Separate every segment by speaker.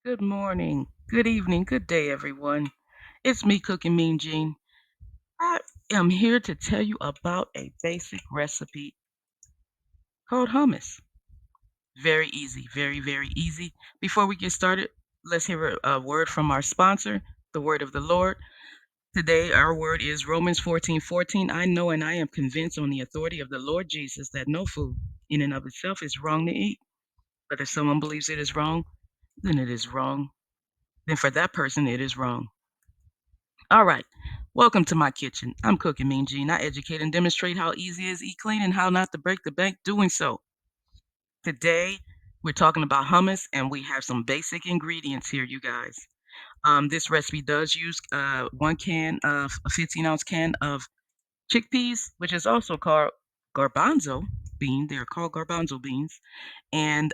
Speaker 1: Good morning, good evening, good day, everyone. It's me, Cooking Mean Gene. I am here to tell you about a basic recipe called hummus. Very easy, very, very easy. Before we get started, let's hear a word from our sponsor, the word of the Lord. Today, our word is Romans 14:14. I know and I am convinced on the authority of the Lord Jesus that no food in and of itself is wrong to eat. But if someone believes it is wrong, then it is wrong. Then for that person, it is wrong. All right. Welcome to my kitchen. I'm Cooking Mean Gene. I educate and demonstrate how easy it is to eat clean and how not to break the bank doing so. Today, we're talking about hummus, and we have some basic ingredients here, you guys. This recipe does use one can of a 15-ounce can of chickpeas, which is also called garbanzo bean. They're called garbanzo beans. And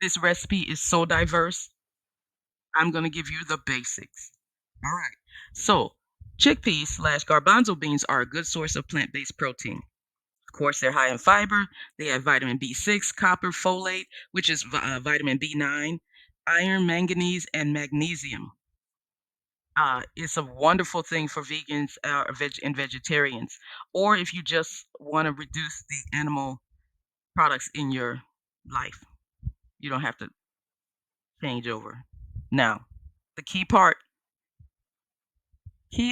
Speaker 1: this recipe is so diverse. I'm going to give you the basics. All right. So, chickpeas slash garbanzo beans are a good source of plant based protein. Of course, they're high in fiber. They have vitamin B6, copper, folate, which is vitamin B9, iron, manganese, and magnesium. It's a wonderful thing for vegans and vegetarians, or if you just want to reduce the animal products in your life. You don't have to change over. Now, the key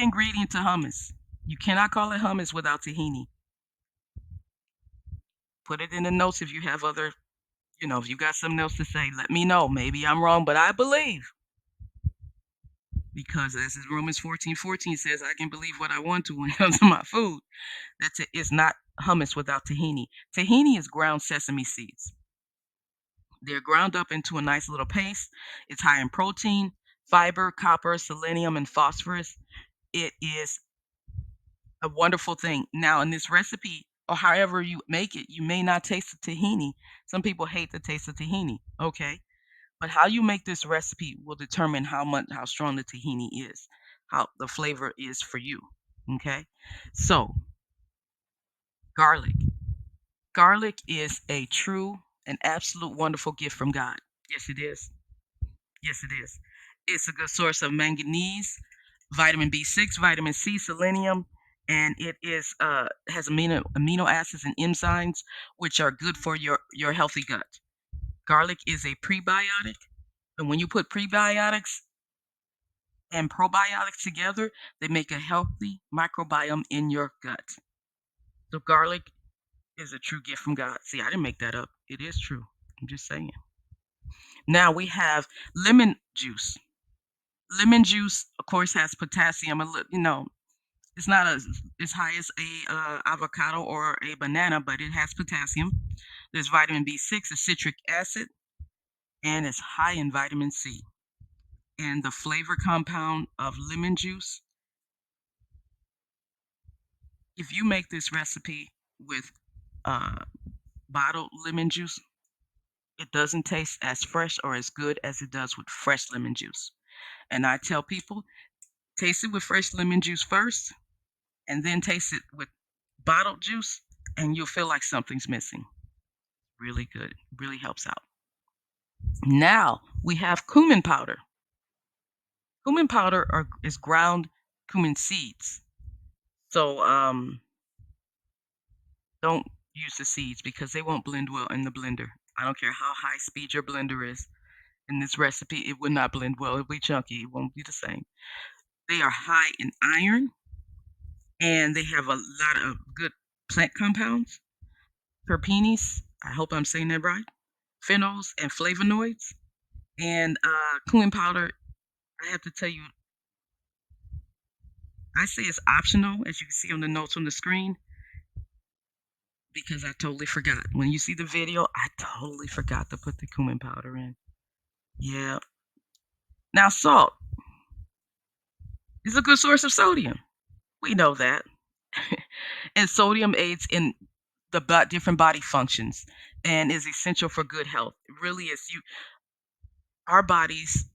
Speaker 1: ingredient to hummus. You cannot call it hummus without tahini. Put it in the notes if you have other, if you got something else to say, let me know. Maybe I'm wrong, but I believe because as Romans 14:14 says, I can believe what I want to when it comes to my food. That's it. It's not hummus without tahini. Tahini is ground sesame seeds. They're ground up into a nice little paste. It's high in protein, fiber, copper, selenium, and phosphorus. It is a wonderful thing. Now, in this recipe, or however you make it, you may not taste the tahini. Some people hate the taste of tahini. Okay. But how you make this recipe will determine how strong the tahini is, how the flavor is for you. Okay. So, garlic. Garlic is a true and absolute wonderful gift from God. Yes, it is. Yes, it is. It's a good source of manganese, vitamin B6, vitamin C, selenium, and it is has amino acids and enzymes which are good for your healthy gut. Garlic is a prebiotic, and when you put prebiotics and probiotics together, they make a healthy microbiome in your gut. So garlic is a true gift from God. See, I didn't make that up. It is true. I'm just saying. Now we have lemon juice. Lemon juice, of course, has potassium. It's not as high as a avocado or a banana, but it has potassium. There's vitamin B6, a citric acid, and it's high in vitamin C. And the flavor compound of lemon juice, if you make this recipe with uh, bottled lemon juice, it doesn't taste as fresh or as good as it does with fresh lemon juice. And I tell people, taste it with fresh lemon juice first, and then taste it with bottled juice, and you'll feel like something's missing. Really good. Really helps out. Now we have cumin powder. Cumin powder is ground cumin seeds. So don't use the seeds because they won't blend well in the blender. I don't care how high speed your blender is. In this recipe, it would not blend well. It'll be chunky. It won't be the same. They are high in iron and they have a lot of good plant compounds. Terpenes, I hope I'm saying that right. Phenols and flavonoids. And cumin powder, I have to tell you, I say it's optional, as you can see on the notes on the screen, because I totally forgot. When you see the video, I totally forgot to put the cumin powder in. Yeah. Now, salt is a good source of sodium. We know that. And sodium aids in the different body functions and is essential for good health. It really is. Our bodies.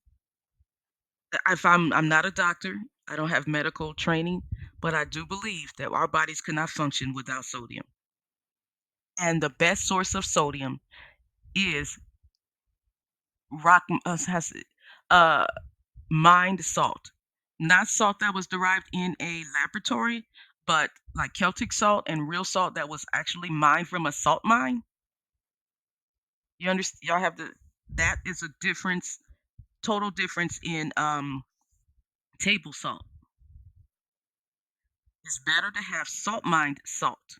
Speaker 1: If I'm not a doctor, I don't have medical training, but I do believe that our bodies cannot function without sodium. And the best source of sodium is rock has uh mined salt. Not salt that was derived in a laboratory, but like Celtic salt and real salt that was actually mined from a salt mine. You understand? Y'all have the that is a difference, total difference in table salt. It's better to have salt mined salt.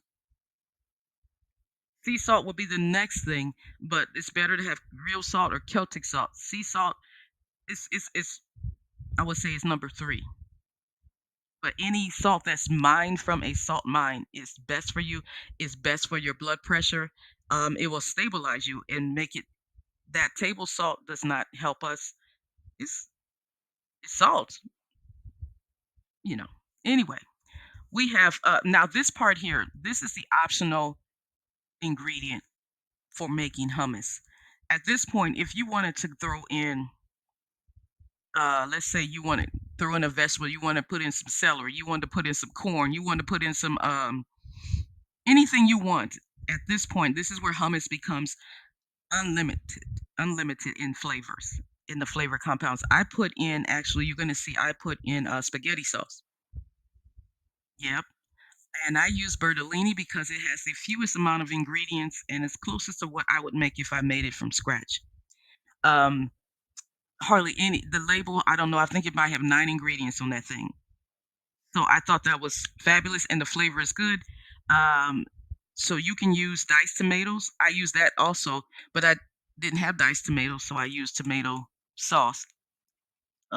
Speaker 1: Sea salt would be the next thing, but it's better to have real salt or Celtic salt. Sea salt is I would say it's number three. But any salt that's mined from a salt mine is best for you. Is best for your blood pressure. It will stabilize you and make it. That table salt does not help us. It's, it's salt, you know. Anyway, we have now this part here. This is the optional ingredient for making hummus. At this point, if you wanted to throw in, let's say you want to throw in a vegetable, you want to put in some celery, you want to put in some corn, you want to put in some anything you want. At this point, this is where hummus becomes unlimited, unlimited in flavors, in the flavor compounds. I put in actually, you're gonna see I put in spaghetti sauce. Yep. And I use bertolini because it has the fewest amount of ingredients and it's closest to what I would make if I made it from scratch. Um, hardly any. The label, I don't know. I think it might have 9 ingredients on that thing. So I thought that was fabulous, and the flavor is good. Um, so you can use diced tomatoes. I use that also, but I didn't have diced tomatoes, so I used tomato sauce,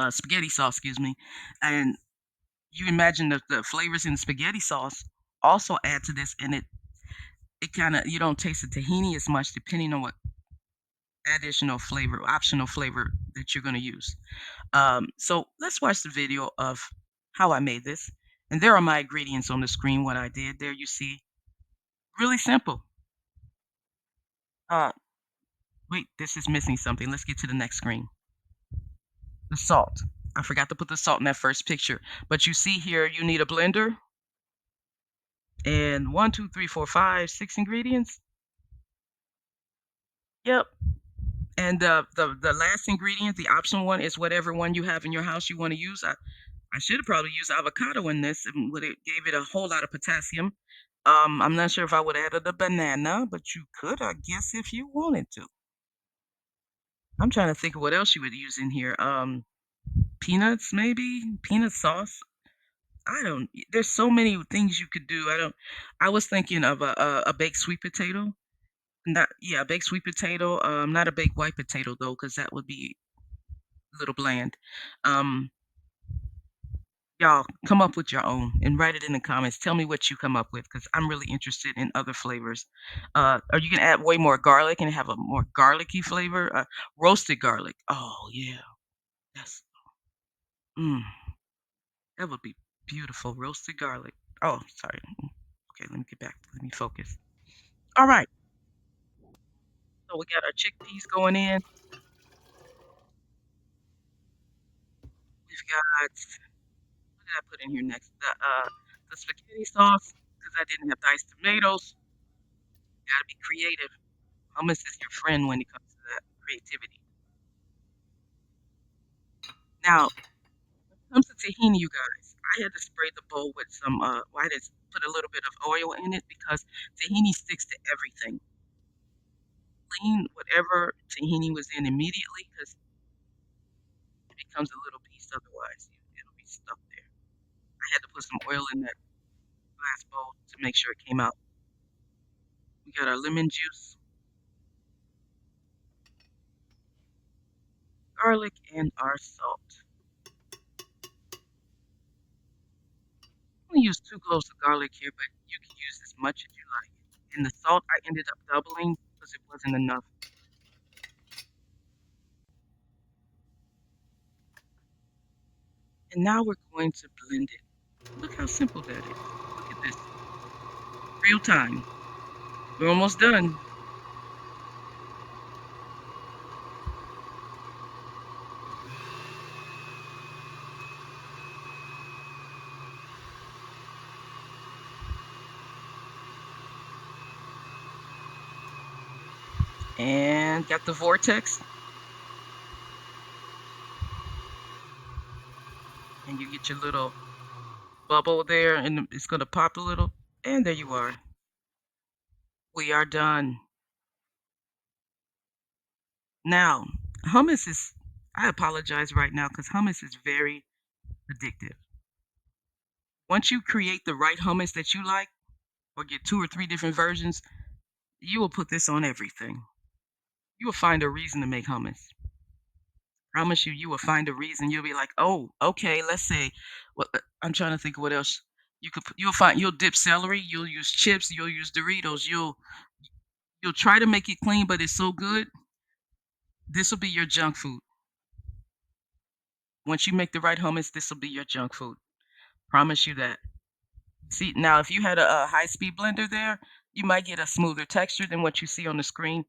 Speaker 1: spaghetti sauce, excuse me. And you imagine the flavors in the spaghetti sauce also add to this, and it kind of you don't taste the tahini as much, depending on what additional flavor, optional flavor that you're going to use. So let's watch the video of how I made this. And there are my ingredients on the screen, what I did. There you see. Really simple. Uh, wait, this is missing something. Let's get to the next screen. The salt. I forgot to put the salt in that first picture. But you see here, you need a blender and one, two, three, four, five, 6 ingredients. Yep. And the last ingredient, the optional one, is whatever one you have in your house you want to use. I should have probably used avocado in this and would it gave it a whole lot of potassium. I'm not sure if I would have added a banana, but you could, I guess, if you wanted to. I'm trying to think of what else you would use in here. Peanuts, maybe peanut sauce. I don't. There's so many things you could do. I don't. I was thinking of a baked sweet potato. Not yeah, baked sweet potato. Not a baked white potato though, because that would be a little bland. Um, Y'all come up with your own and write it in the comments. Tell me what you come up with because I'm really interested in other flavors. Or you can add way more garlic and have a more garlicky flavor. Roasted garlic. Oh yeah, that's mm, that would be beautiful. Roasted garlic. Oh, sorry. Okay, let me get back. Let me focus. All right. So we got our chickpeas going in. We've got what did I put in here next? The spaghetti sauce because I didn't have diced tomatoes. Got to be creative. Hummus is your friend when it comes to that creativity. Now, when it comes to tahini, you guys, I had to spray the bowl with some, well, I just put a little bit of oil in it because tahini sticks to everything. Clean whatever tahini was in immediately because it becomes a little piece otherwise. It'll be stuck there. I had to put some oil in that glass bowl to make sure it came out. We got our lemon juice, garlic, and our salt. I'm gonna use 2 cloves of garlic here, but you can use as much as you like. And the salt I ended up doubling because it wasn't enough. And now we're going to blend it. Look how simple that is. Look at this. Real time. We're almost done. And got the vortex. and you get your little bubble there, and it's gonna pop a little, and there you are. We are done. Now, hummus is I apologize right now because hummus is very addictive. Once you create the right hummus that you like, or get 2 or 3 different versions, you will put this on everything. You will find a reason to make hummus. Promise you, you will find a reason. You'll be like, "Oh, okay, let's say." Well, I'm trying to think of what else you could put. You'll dip celery, you'll use chips, you'll use Doritos, you'll try to make it clean, but it's so good. This will be your junk food. Once you make the right hummus, this will be your junk food. Promise you that. See, now if you had a high-speed blender there, you might get a smoother texture than what you see on the screen.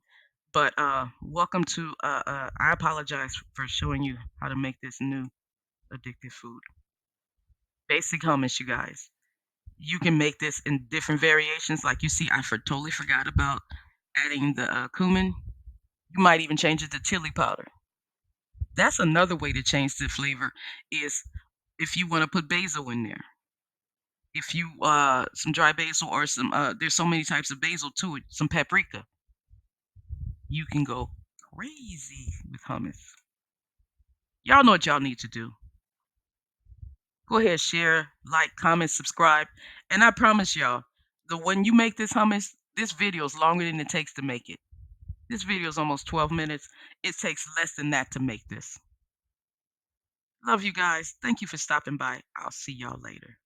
Speaker 1: But welcome to. I apologize for showing you how to make this new addictive food. Basic hummus, you guys. You can make this in different variations. Like you see, totally forgot about adding the cumin. You might even change it to chili powder. That's another way to change the flavor is if you want to put basil in there. If you some dry basil or some there's so many types of basil too. Some paprika. You can go crazy with hummus. Y'all know what y'all need to do. Go ahead, share, like, comment, subscribe, and I promise y'all, the when you make this hummus, this video is longer than it takes to make it. This video is almost 12 minutes. It takes less than that to make this. Love you guys. Thank you for stopping by. I'll see y'all later.